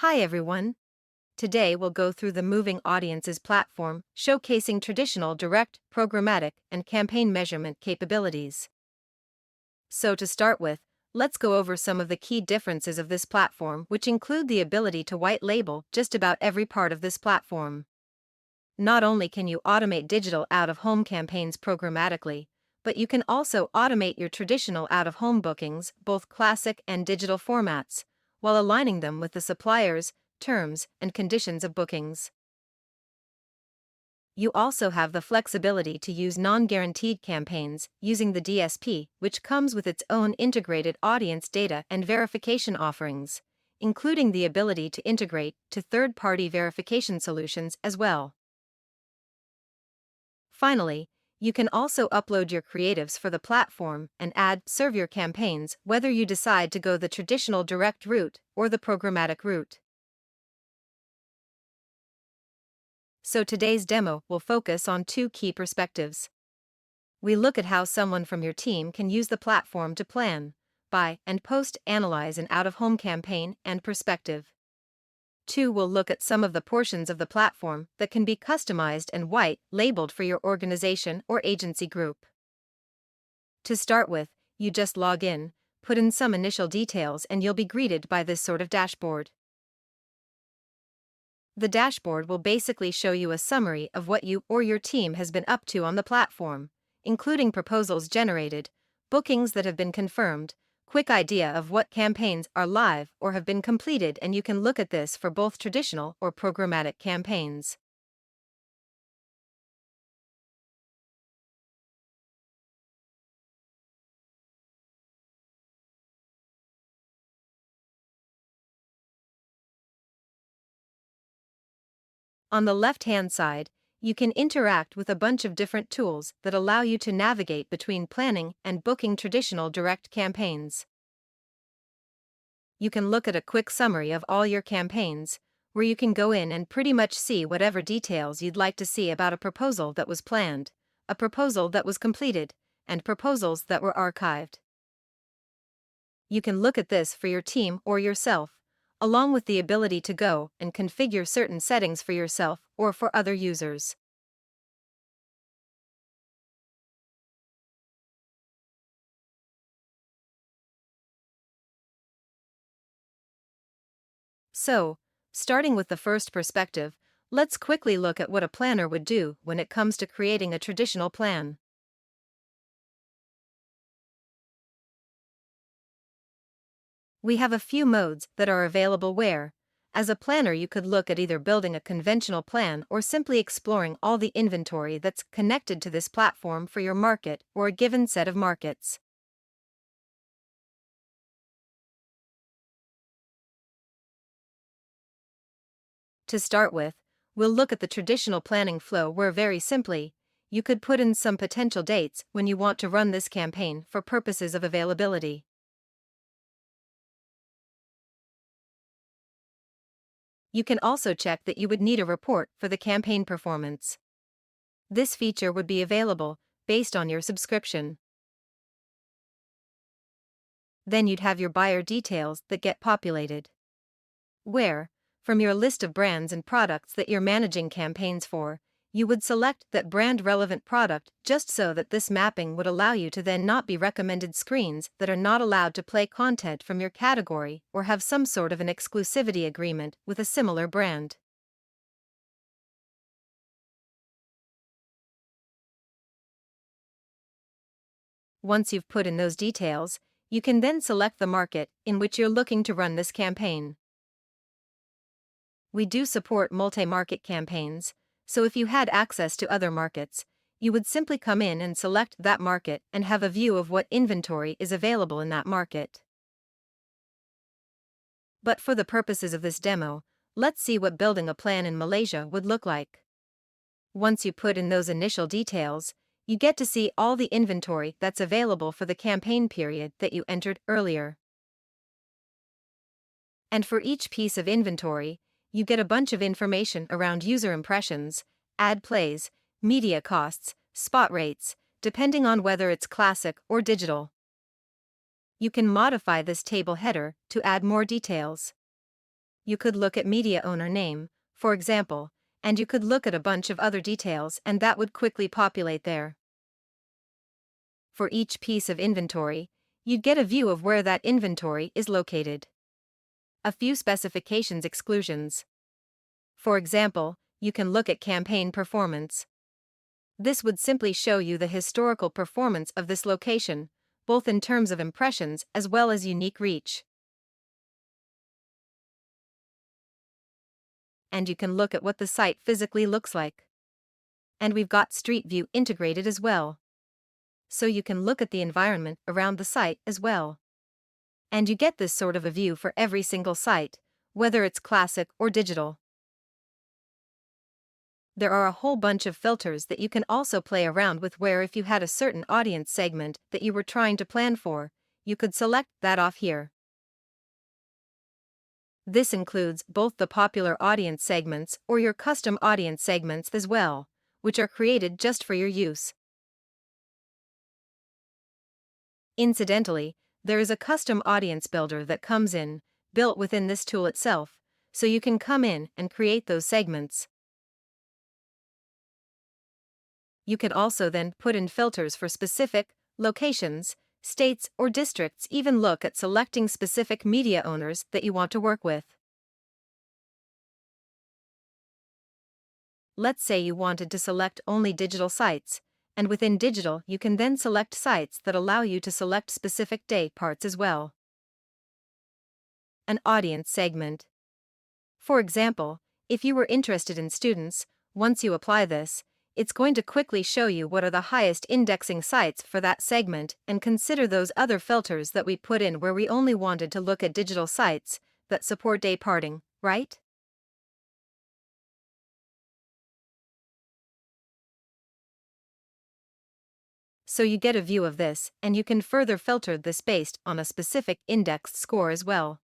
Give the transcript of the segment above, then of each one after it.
Hi everyone. Today we'll go through the Moving Audiences platform, showcasing traditional direct, programmatic, and campaign measurement capabilities. So to start with, let's go over some of the key differences of this platform, which include the ability to white label just about every part of this platform. Not only can you automate digital out-of-home campaigns programmatically, but you can also automate your traditional out-of-home bookings, both classic and digital formats, while aligning them with the supplier's terms and conditions of bookings. You also have the flexibility to use non-guaranteed campaigns using the DSP, which comes with its own integrated audience data and verification offerings, including the ability to integrate to third-party verification solutions as well. Finally, you can also upload your creatives for the platform and serve your campaigns whether you decide to go the traditional direct route or the programmatic route. So today's demo will focus on two key perspectives. We look at how someone from your team can use the platform to plan, buy, and post-analyze an out-of-home campaign and perspective. 2. We'll look at some of the portions of the platform that can be customized and white-labeled for your organization or agency group. To start with, you just log in, put in some initial details, and you'll be greeted by this sort of dashboard. The dashboard will basically show you a summary of what you or your team has been up to on the platform, including proposals generated, bookings that have been confirmed, quick idea of what campaigns are live or have been completed, and you can look at this for both traditional or programmatic campaigns. On the left-hand side, you can interact with a bunch of different tools that allow you to navigate between planning and booking traditional direct campaigns. You can look at a quick summary of all your campaigns, where you can go in and pretty much see whatever details you'd like to see about a proposal that was planned, a proposal that was completed, and proposals that were archived. You can look at this for your team or yourself, along with the ability to go and configure certain settings for yourself or for other users. So, starting with the first perspective, let's quickly look at what a planner would do when it comes to creating a traditional plan. We have a few modes that are available where, as a planner, you could look at either building a conventional plan or simply exploring all the inventory that's connected to this platform for your market or a given set of markets. To start with, we'll look at the traditional planning flow where very simply, you could put in some potential dates when you want to run this campaign for purposes of availability. You can also check that you would need a report for the campaign performance. This feature would be available based on your subscription. Then you'd have your buyer details that get populated, where, from your list of brands and products that you're managing campaigns for, you would select that brand-relevant product just so that this mapping would allow you to then not be recommended screens that are not allowed to play content from your category or have some sort of an exclusivity agreement with a similar brand. Once you've put in those details, you can then select the market in which you're looking to run this campaign. We do support multi-market campaigns, so if you had access to other markets, you would simply come in and select that market and have a view of what inventory is available in that market. But for the purposes of this demo, let's see what building a plan in Malaysia would look like. Once you put in those initial details, you get to see all the inventory that's available for the campaign period that you entered earlier. And for each piece of inventory, you get a bunch of information around user impressions, ad plays, media costs, spot rates, depending on whether it's classic or digital. You can modify this table header to add more details. You could look at media owner name, for example, and you could look at a bunch of other details and that would quickly populate there. For each piece of inventory, you'd get a view of where that inventory is located. A few specifications exclusions. For example, you can look at campaign performance. This would simply show you the historical performance of this location, both in terms of impressions as well as unique reach. And you can look at what the site physically looks like. And we've got Street View integrated as well. So you can look at the environment around the site as well. And you get this sort of a view for every single site, whether it's classic or digital. There are a whole bunch of filters that you can also play around with, where if you had a certain audience segment that you were trying to plan for, you could select that off here. This includes both the popular audience segments or your custom audience segments as well, which are created just for your use. Incidentally, there is a custom audience builder that comes in, built within this tool itself, so you can come in and create those segments. You can also then put in filters for specific locations, states, or districts, even look at selecting specific media owners that you want to work with. Let's say you wanted to select only digital sites, and within digital you can then select sites that allow you to select specific day parts as well. An audience segment. For example, if you were interested in students, once you apply this, it's going to quickly show you what are the highest indexing sites for that segment, and consider those other filters that we put in where we only wanted to look at digital sites that support day parting, right? So you get a view of this, and you can further filter this based on a specific indexed score as well.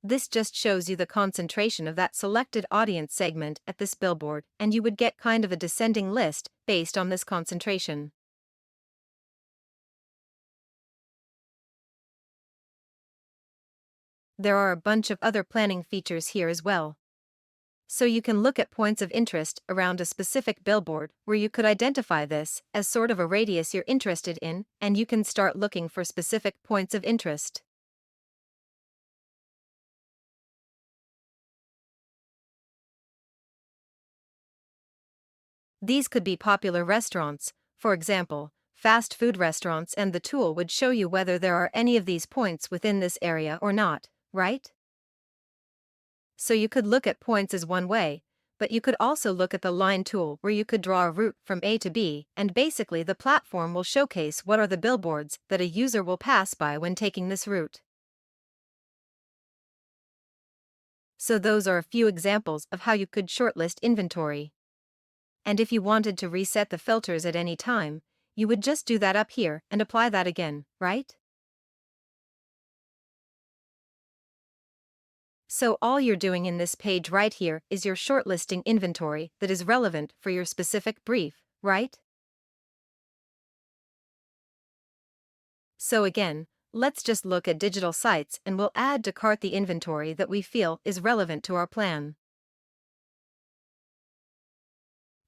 This just shows you the concentration of that selected audience segment at this billboard, and you would get kind of a descending list based on this concentration. There are a bunch of other planning features here as well. So you can look at points of interest around a specific billboard where you could identify this as sort of a radius you're interested in, and you can start looking for specific points of interest. These could be popular restaurants, for example, fast food restaurants, and the tool would show you whether there are any of these points within this area or not, right? So you could look at points as one way, but you could also look at the line tool where you could draw a route from A to B, and basically the platform will showcase what are the billboards that a user will pass by when taking this route. So those are a few examples of how you could shortlist inventory. And if you wanted to reset the filters at any time, you would just do that up here and apply that again, right? So all you're doing in this page right here is you're shortlisting inventory that is relevant for your specific brief, right? So again, let's just look at digital sites, and we'll add to cart the inventory that we feel is relevant to our plan.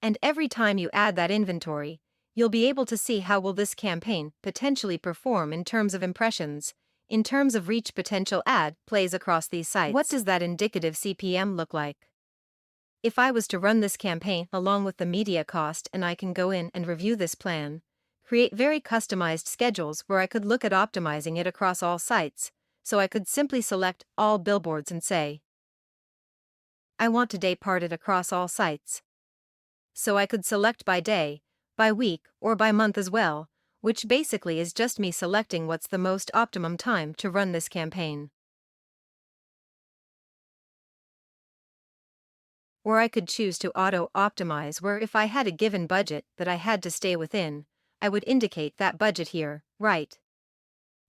And every time you add that inventory, you'll be able to see how will this campaign potentially perform in terms of impressions, in terms of reach potential ad plays across these sites. What does that indicative CPM look like? If I was to run this campaign along with the media cost, and I can go in and review this plan, create very customized schedules where I could look at optimizing it across all sites, so I could simply select all billboards and say, I want to day part it across all sites. So I could select by day, by week, or by month as well, which basically is just me selecting what's the most optimum time to run this campaign. Or I could choose to auto-optimize, where if I had a given budget that I had to stay within, I would indicate that budget here, right?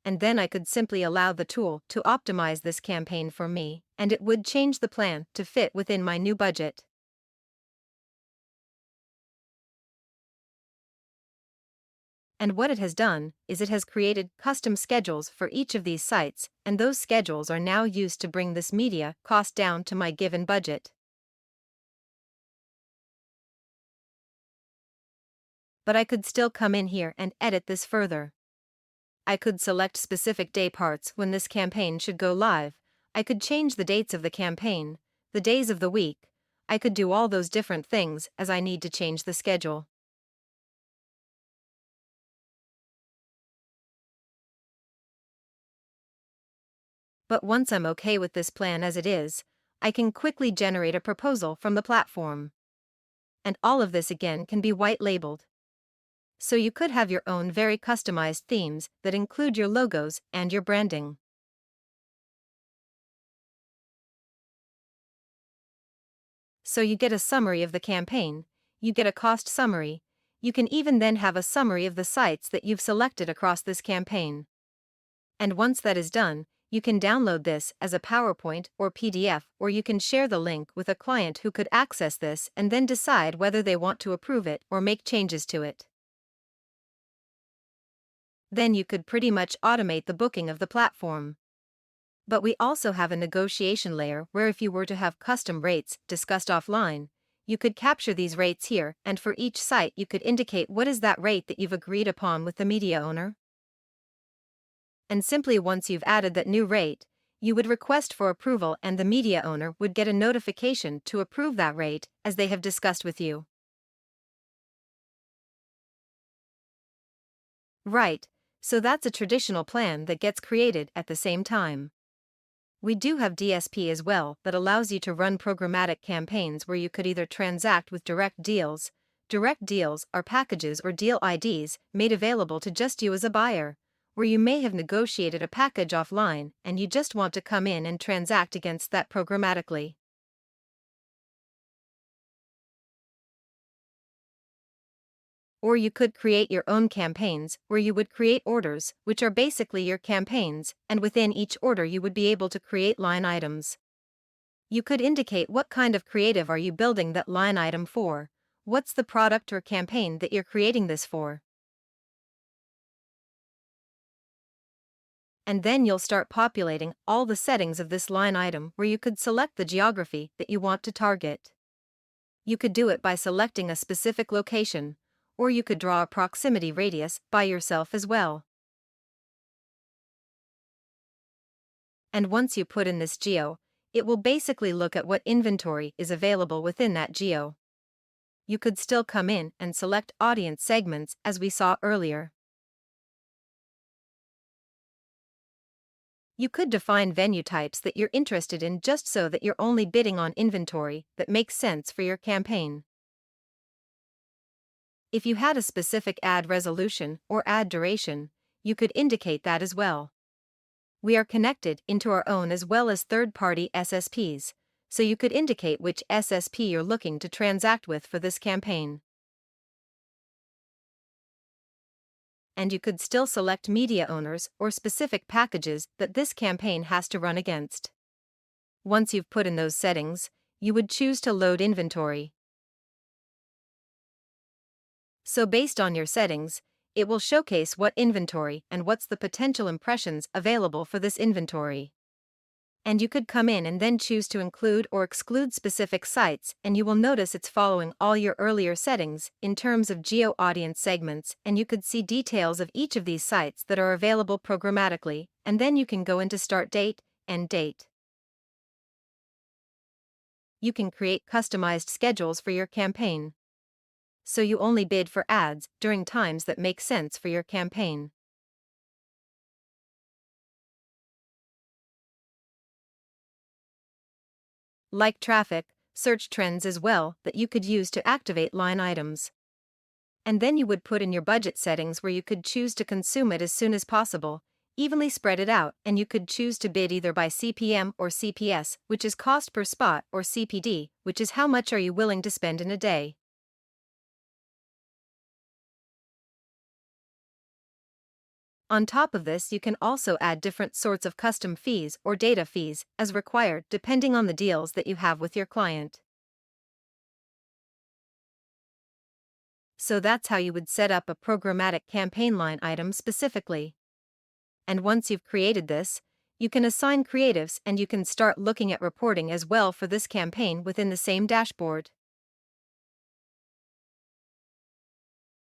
And then I could simply allow the tool to optimize this campaign for me, and it would change the plan to fit within my new budget. And what it has done is it has created custom schedules for each of these sites, and those schedules are now used to bring this media cost down to my given budget. But I could still come in here and edit this further. I could select specific day parts when this campaign should go live. I could change the dates of the campaign, the days of the week. I could do all those different things as I need to change the schedule. But once I'm okay with this plan as it is, I can quickly generate a proposal from the platform. And all of this again can be white labeled. So you could have your own very customized themes that include your logos and your branding. So you get a summary of the campaign, you get a cost summary, you can even then have a summary of the sites that you've selected across this campaign. And once that is done, you can download this as a PowerPoint or PDF, or you can share the link with a client who could access this and then decide whether they want to approve it or make changes to it. Then you could pretty much automate the booking of the platform. But we also have a negotiation layer where if you were to have custom rates discussed offline, you could capture these rates here, and for each site you could indicate what is that rate that you've agreed upon with the media owner. And simply once you've added that new rate, you would request for approval and the media owner would get a notification to approve that rate as they have discussed with you. Right, so that's a traditional plan that gets created at the same time. We do have DSP as well that allows you to run programmatic campaigns where you could either transact with direct deals. Direct deals are packages or deal IDs made available to just you as a buyer, where you may have negotiated a package offline and you just want to come in and transact against that programmatically. Or you could create your own campaigns where you would create orders, which are basically your campaigns, and within each order you would be able to create line items. You could indicate what kind of creative are you building that line item for, what's the product or campaign that you're creating this for. And then you'll start populating all the settings of this line item where you could select the geography that you want to target. You could do it by selecting a specific location, or you could draw a proximity radius by yourself as well. And once you put in this geo, it will basically look at what inventory is available within that geo. You could still come in and select audience segments as we saw earlier. You could define venue types that you're interested in just so that you're only bidding on inventory that makes sense for your campaign. If you had a specific ad resolution or ad duration, you could indicate that as well. We are connected into our own as well as third-party SSPs, so you could indicate which SSP you're looking to transact with for this campaign. And you could still select media owners or specific packages that this campaign has to run against. Once you've put in those settings, you would choose to load inventory. So based on your settings, it will showcase what inventory and what's the potential impressions available for this inventory. And you could come in and then choose to include or exclude specific sites, and you will notice it's following all your earlier settings in terms of geo audience segments, and you could see details of each of these sites that are available programmatically, and then you can go into start date, end date. You can create customized schedules for your campaign, so you only bid for ads during times that make sense for your campaign. Like traffic, search trends as well that you could use to activate line items. And then you would put in your budget settings where you could choose to consume it as soon as possible, evenly spread it out, and you could choose to bid either by CPM or CPS, which is cost per spot, or CPD, which is how much are you willing to spend in a day. On top of this, you can also add different sorts of custom fees or data fees as required depending on the deals that you have with your client. So that's how you would set up a programmatic campaign line item specifically. And once you've created this, you can assign creatives and you can start looking at reporting as well for this campaign within the same dashboard.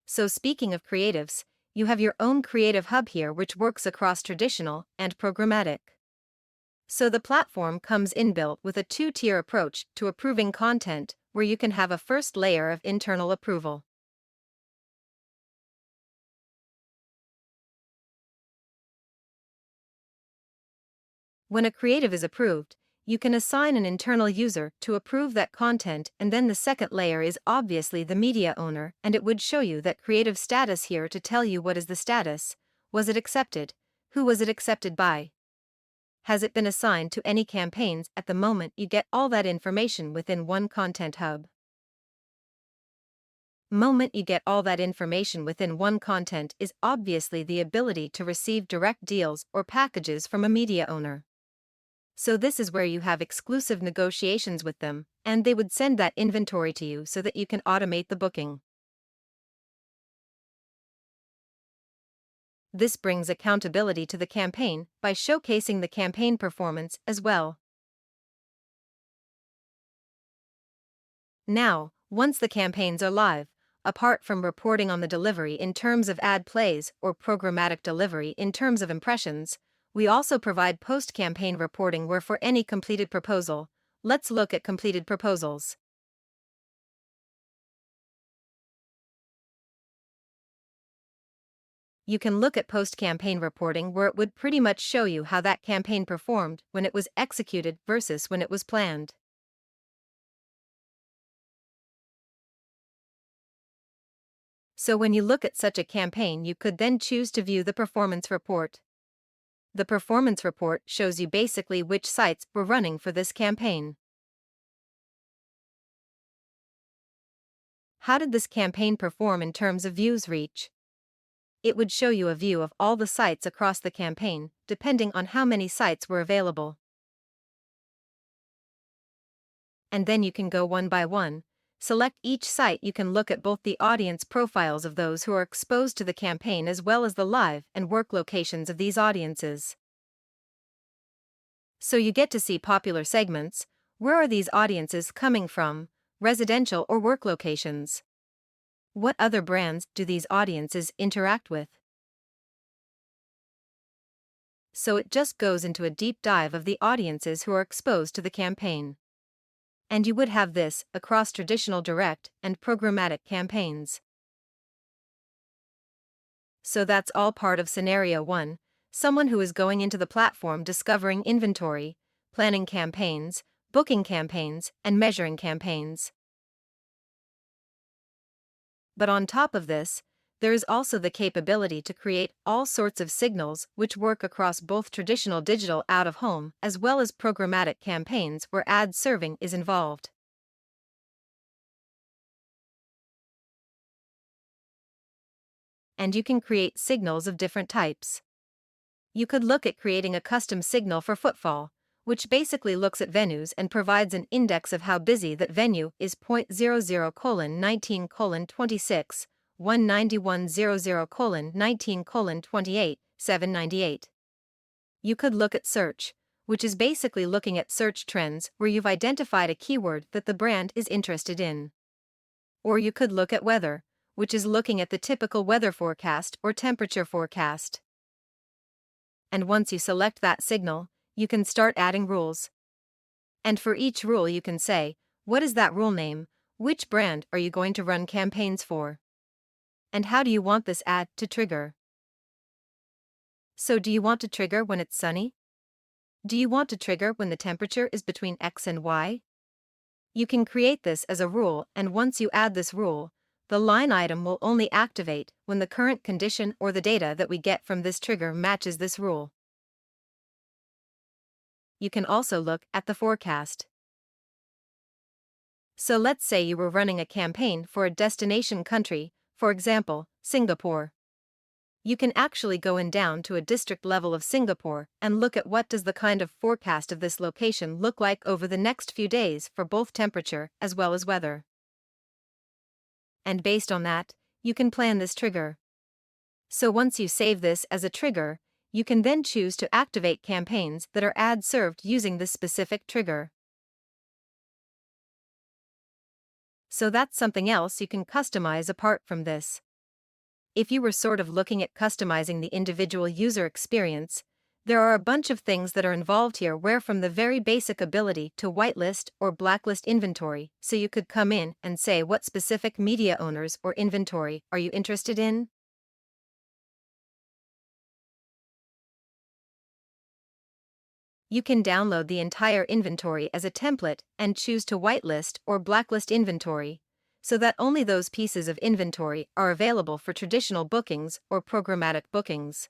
So speaking of creatives, you have your own creative hub here which works across traditional and programmatic. So the platform comes inbuilt with a two-tier approach to approving content, where you can have a first layer of internal approval. When a creative is approved, you can assign an internal user to approve that content, and then the second layer is obviously the media owner, and it would show you that creative status here to tell you what is the status, was it accepted, who was it accepted by, has it been assigned to any campaigns at the moment. You get all that information within one content hub. Moment you get all that information within one content is obviously the ability to receive direct deals or packages from a media owner. So this is where you have exclusive negotiations with them, and they would send that inventory to you so that you can automate the booking. This brings accountability to the campaign by showcasing the campaign performance as well. Now, once the campaigns are live, apart from reporting on the delivery in terms of ad plays or programmatic delivery in terms of impressions, we also provide post-campaign reporting where for any completed proposal. Let's look at completed proposals. You can look at post-campaign reporting where it would pretty much show you how that campaign performed when it was executed versus when it was planned. So when you look at such a campaign, you could then choose to view the performance report. The performance report shows you basically which sites were running for this campaign. How did this campaign perform in terms of views reach? It would show you a view of all the sites across the campaign, depending on how many sites were available. And then you can go one by one. Select each site. You can look at both the audience profiles of those who are exposed to the campaign as well as the live and work locations of these audiences. So you get to see popular segments. Where are these audiences coming from, residential or work locations? What other brands do these audiences interact with? So it just goes into a deep dive of the audiences who are exposed to the campaign. And you would have this across traditional direct and programmatic campaigns. So that's all part of scenario 1, someone who is going into the platform discovering inventory, planning campaigns, booking campaigns, and measuring campaigns. But on top of this, there is also the capability to create all sorts of signals which work across both traditional digital out-of-home as well as programmatic campaigns where ad serving is involved. And you can create signals of different types. You could look at creating a custom signal for footfall, which basically looks at venues and provides an index of how busy that venue is. .00:19:26, 191:00:19:28, 798. You could look at search, which is basically looking at search trends where you've identified a keyword that the brand is interested in. Or you could look at weather, which is looking at the typical weather forecast or temperature forecast. And once you select that signal, you can start adding rules. And for each rule you can say, what is that rule name, which brand are you going to run campaigns for? And how do you want this ad to trigger? So do you want to trigger when it's sunny? Do you want to trigger when the temperature is between X and Y? You can create this as a rule, and once you add this rule, the line item will only activate when the current condition or the data that we get from this trigger matches this rule. You can also look at the forecast. So let's say you were running a campaign for a destination country, for example, Singapore. You can actually go in down to a district level of Singapore and look at what does the kind of forecast of this location look like over the next few days for both temperature as well as weather. And based on that, you can plan this trigger. So once you save this as a trigger, you can then choose to activate campaigns that are ad served using this specific trigger. So that's something else you can customize apart from this. If you were sort of looking at customizing the individual user experience, there are a bunch of things that are involved here, where from the very basic ability to whitelist or blacklist inventory, so you could come in and say what specific media owners or inventory are you interested in. You can download the entire inventory as a template and choose to whitelist or blacklist inventory, so that only those pieces of inventory are available for traditional bookings or programmatic bookings.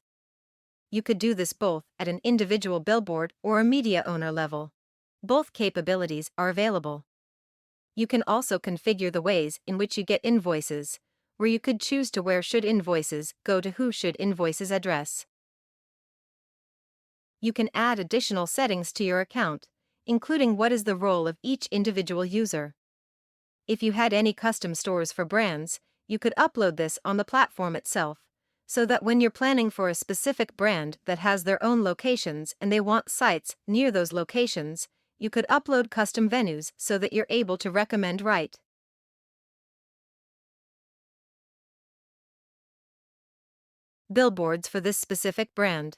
You could do this both at an individual billboard or a media owner level. Both capabilities are available. You can also configure the ways in which you get invoices, where you could choose to where should invoices go to who should invoices address. You can add additional settings to your account, including what is the role of each individual user. If you had any custom stores for brands, you could upload this on the platform itself, so that when you're planning for a specific brand that has their own locations and they want sites near those locations, you could upload custom venues so that you're able to recommend right. Billboards for this specific brand.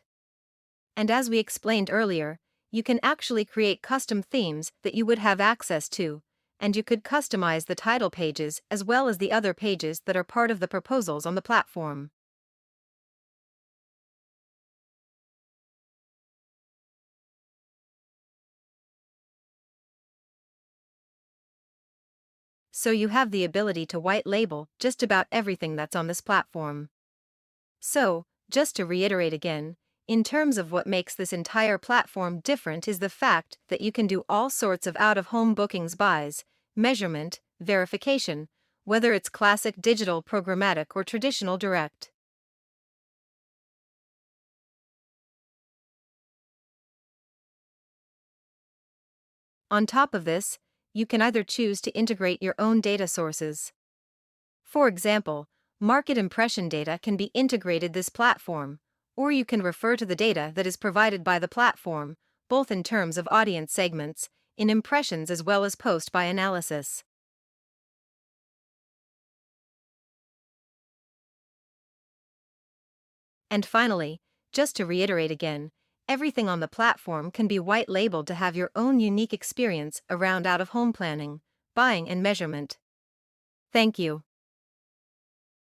And as we explained earlier, you can actually create custom themes that you would have access to, and you could customize the title pages as well as the other pages that are part of the proposals on the platform. So you have the ability to white label just about everything that's on this platform. So, just to reiterate again, in terms of what makes this entire platform different is the fact that you can do all sorts of out-of-home bookings, buys, measurement, verification, whether it's classic digital programmatic or traditional direct. On top of this, you can either choose to integrate your own data sources. For example, market impression data can be integrated this platform, or you can refer to the data that is provided by the platform, both in terms of audience segments, in impressions as well as post by analysis. And finally, just to reiterate again, everything on the platform can be white labeled to have your own unique experience around out-of-home planning, buying and measurement. Thank you.